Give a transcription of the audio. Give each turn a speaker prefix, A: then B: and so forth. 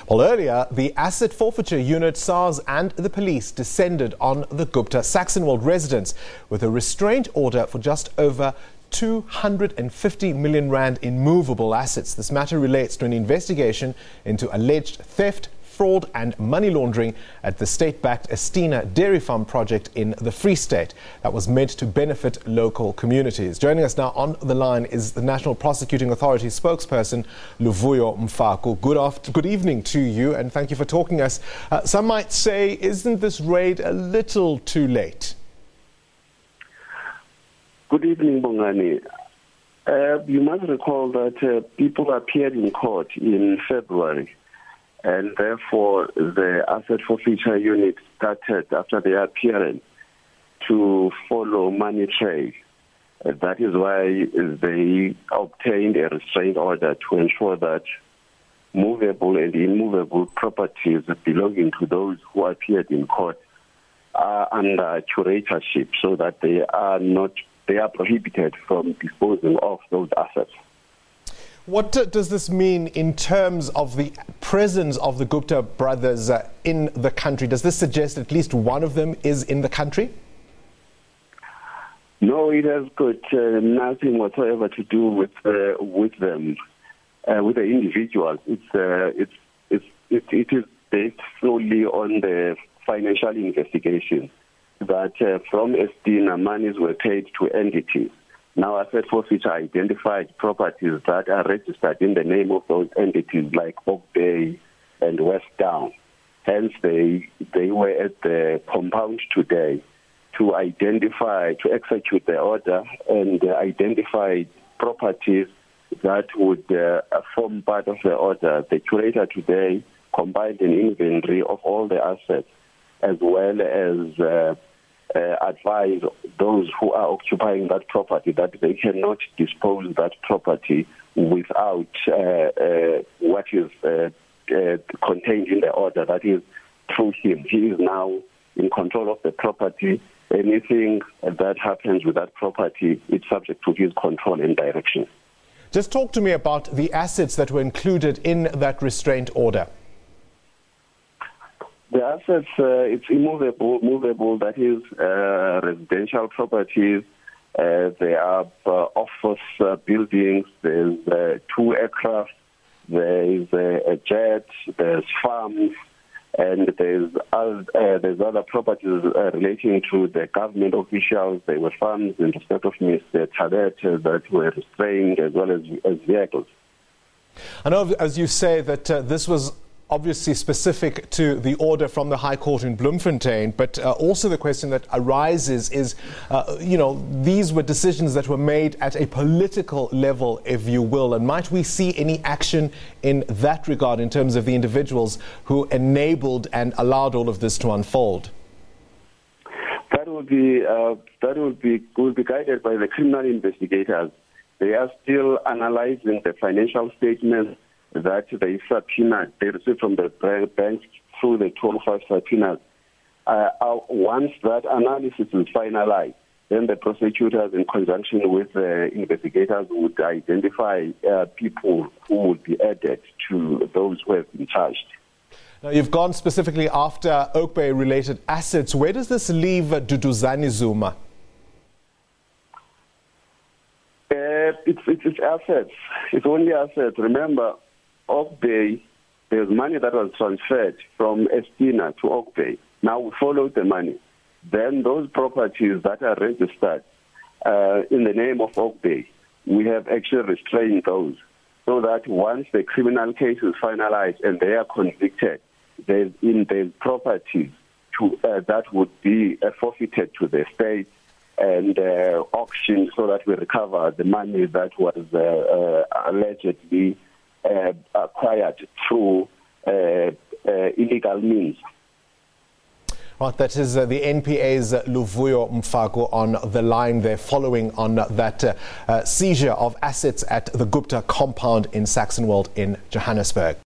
A: Well, earlier, the Asset Forfeiture Unit, SARS and the police descended on the Gupta Saxonwold residence with a restraint order for just over 250 million rand in movable assets. This matter relates to an investigation into alleged theft, fraud and money laundering at the state-backed Estina Dairy Farm project in the Free State that was meant to benefit local communities. Joining us now on the line is the National Prosecuting Authority Spokesperson, Luvuyo Mfaku. Good evening to you, and thank you for talking to us. Some might say, isn't this raid a little too late?
B: Good evening, Bongani. You must recall that people appeared in court in February, and therefore the Asset Forfeiture Unit started after their appearance to follow money trail. That is why they obtained a restraint order to ensure that movable and immovable properties belonging to those who appeared in court are under curatorship, so that they are prohibited from disposing of those assets.
A: What does this mean in terms of the presence of the Gupta brothers in the country? Does this suggest at least one of them is in the country?
B: No, it has got nothing whatsoever to do with them, with the individuals. It is based solely on the financial investigation that from Estina, monies were paid to entities. Now, Asset Forfeiture identified properties that are registered in the name of those entities like Oak Bay and West Down. Hence, they were at the compound today to execute the order and identify properties that would form part of the order. The curator today compiled an inventory of all the assets, as well as advise those who are occupying that property that they cannot dispose that property without what is contained in the order, that is through him. He is now in control of the property. Anything that happens with that property is subject to his control and direction.
A: Just talk to me about the assets that were included in that restraint order.
B: The assets, it's movable, that is residential properties. There are office buildings, there's 2 aircraft, there's a jet, there's farms, and there's other properties relating to the government officials. There were farms in respect of Mr. Tabet that were restrained, as well as vehicles.
A: I know, as you say, that this was obviously specific to the order from the High Court in Bloemfontein, but also the question that arises is, these were decisions that were made at a political level, if you will, and might we see any action in that regard in terms of the individuals who enabled and allowed all of this to unfold?
B: That will be guided by the criminal investigators. They are still analyzing the financial statements that they received from the banks through the 12 subpoenas. Once that analysis is finalized, then the prosecutors, in conjunction with the investigators, would identify people who would be added to those who have been charged.
A: Now, you've gone specifically after Oak Bay-related assets. Where does this leave Duduzane Zuma? It's
B: assets. It's only assets. Remember, Oak Bay, there's money that was transferred from Estina to Oak Bay. Now we follow the money. Then those properties that are registered in the name of Oak Bay, we have actually restrained those, so that once the criminal case is finalized and they are convicted, there's properties that would be forfeited to the state and auctioned, so that we recover the money that was allegedly acquired through illegal means.
A: Right, that is the NPA's Luvuyo Mfaku on the line there, following on that seizure of assets at the Gupta compound in Saxonwold in Johannesburg.